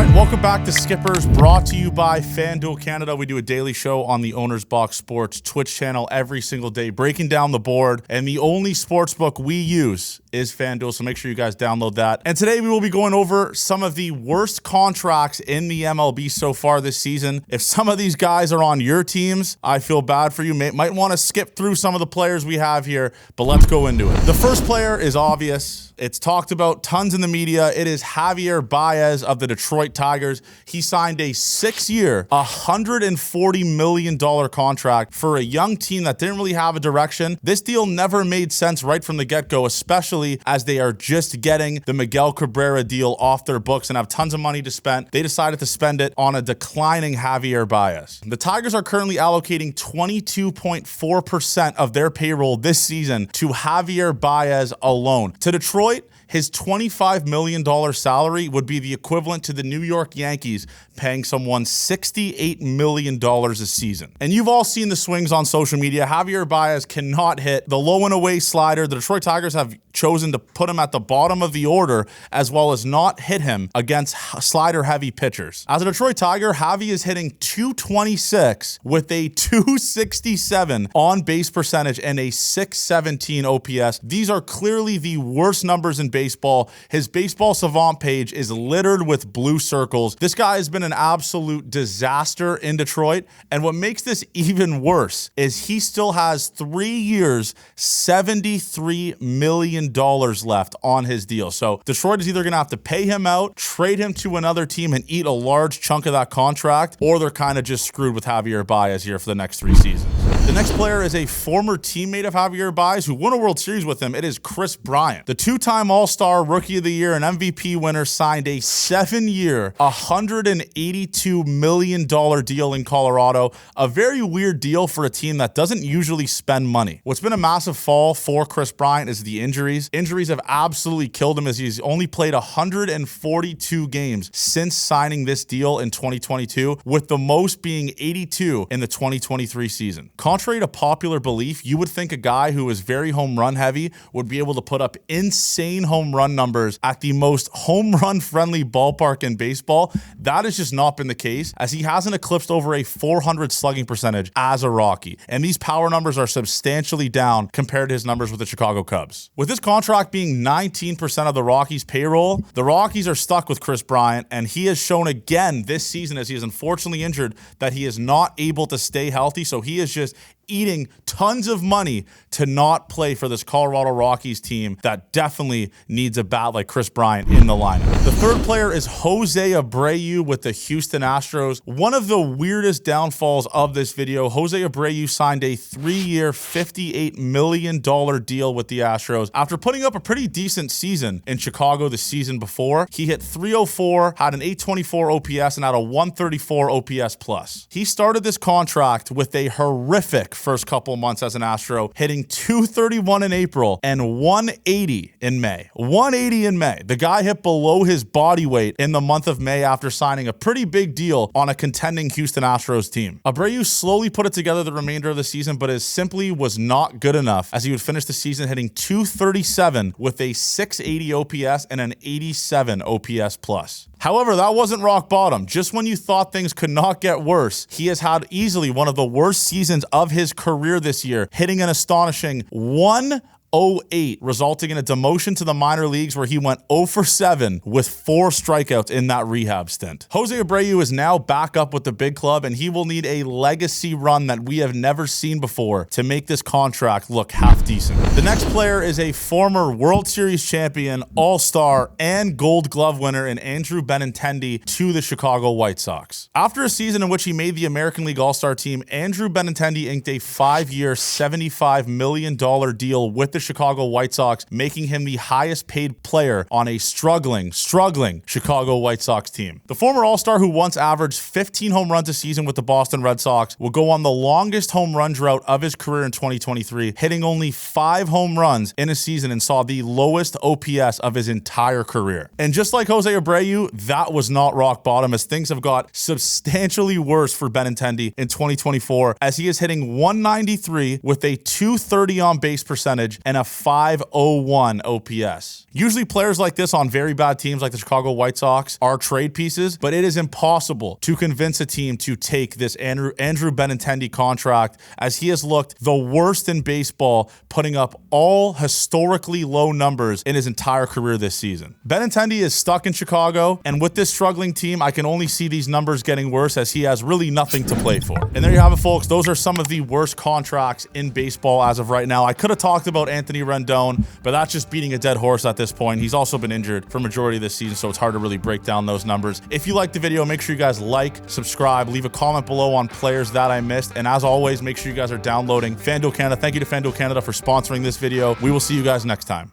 right, welcome back to Skippers, brought to you by FanDuel Canada. We do a daily show on the OwnersBox Sports Twitch channel every single day, breaking down the board, and the only sportsbook we use is FanDuel, so make sure you guys download that. And today we will be going over some of the worst contracts in the MLB so far this season. If some of these guys are on your teams, I feel bad for you. Might want to skip through some of the players we have here, but let's go into it. The first player is obvious. It's talked about tons in the media. It is Javier Baez of the Detroit Tigers. He signed a 6-year, $140 million contract for a young team that didn't really have a direction. This deal never made sense right from the get-go, especially as they are just getting the Miguel Cabrera deal off their books and have tons of money to spend. They decided to spend it on a declining Javier Baez. The Tigers are currently allocating 22.4% of their payroll this season to Javier Baez alone. To Detroit, his $25 million salary would be the equivalent to the New York Yankees paying someone $68 million a season. And you've all seen the swings on social media. Javier Baez cannot hit the low and away slider. The Detroit Tigers have chosen to put him at the bottom of the order, as well as not hit him against slider-heavy pitchers. As a Detroit Tiger, Javi is hitting .226 with a .267 on-base percentage and a .617 OPS. These are clearly the worst numbers in baseball. His baseball savant page is littered with blue circles. This guy has been an absolute disaster in Detroit, and what makes this even worse is he still has 3 years, $73 million left on his deal. So Detroit is either going to have to pay him out, trade him to another team, and eat a large chunk of that contract, or they're kind of just screwed with Javier Baez here for the next 3 seasons. The next player is a former teammate of Javier Baez who won a World Series with him. It is Kris Bryant. The two-time All-Star, Rookie of the Year, and MVP winner signed a 7-year, $182 million deal in Colorado. A very weird deal for a team that doesn't usually spend money. What's been a massive fall for Kris Bryant is the injuries. Injuries have absolutely killed him, as he's only played 142 games since signing this deal in 2022, with the most being 82 in the 2023 season. Contrary to popular belief, you would think a guy who is very home run heavy would be able to put up insane home run numbers at the most home run friendly ballpark in baseball. That has just not been the case, as he hasn't eclipsed over a .400 slugging percentage as a Rocky. And these power numbers are substantially down compared to his numbers with the Chicago Cubs. With this contract being 19% of the Rockies' payroll, the Rockies are stuck with Kris Bryant, and he has shown again this season, as he is unfortunately injured, that he is not able to stay healthy. So he is just eating tons of money to not play for this Colorado Rockies team that definitely needs a bat like Kris Bryant in the lineup. The third player is Jose Abreu with the Houston Astros. One of the weirdest downfalls of this video, Jose Abreu signed a 3-year, $58 million deal with the Astros. After putting up a pretty decent season in Chicago the season before, he hit .304, had an .824 OPS, and had a .134 OPS plus. He started this contract with a horrific first couple months as an Astro, hitting .231 in April and .180 in May. .180 in May. The guy hit below his body weight in the month of May after signing a pretty big deal on a contending Houston Astros team. Abreu slowly put it together the remainder of the season, but it simply was not good enough, as he would finish the season hitting .237 with a .680 OPS and an .87 OPS plus. However, that wasn't rock bottom. Just when you thought things could not get worse, he has had easily one of the worst seasons of his career this year, hitting an astonishing 108, resulting in a demotion to the minor leagues, where he went 0 for 7 with 4 strikeouts in that rehab stint. Jose Abreu is now back up with the big club, and he will need a legacy run that we have never seen before to make this contract look half decent. The next player is a former World Series champion, All-Star, and Gold Glove winner in Andrew Benintendi to the Chicago White Sox. After a season in which he made the American League All-Star team, Andrew Benintendi inked a 5-year, $75 million deal with the Chicago White Sox, making him the highest paid player on a struggling Chicago White Sox team. The former All-Star, who once averaged 15 home runs a season with the Boston Red Sox, will go on the longest home run drought of his career in 2023, hitting only 5 home runs in a season, and saw the lowest OPS of his entire career. And just like Jose Abreu, that was not rock bottom, as things have got substantially worse for Benintendi in 2024, as he is hitting .193 with a .230 on base percentage and and a 501 OPS. Usually players like this on very bad teams like the Chicago White Sox are trade pieces, but it is impossible to convince a team to take this Andrew Benintendi contract, as he has looked the worst in baseball, putting up all historically low numbers in his entire career this season. Benintendi is stuck in Chicago, and with this struggling team, I can only see these numbers getting worse as he has really nothing to play for. And there you have it, folks. Those are some of the worst contracts in baseball as of right now. I could have talked about Anthony Rendon, but that's just beating a dead horse at this point. He's also been injured for majority of this season, so it's hard to really break down those numbers. If you liked the video, make sure you guys like, subscribe, leave a comment below on players that I missed, and as always, make sure you guys are downloading FanDuel Canada. Thank you to FanDuel Canada for sponsoring this video. We will see you guys next time.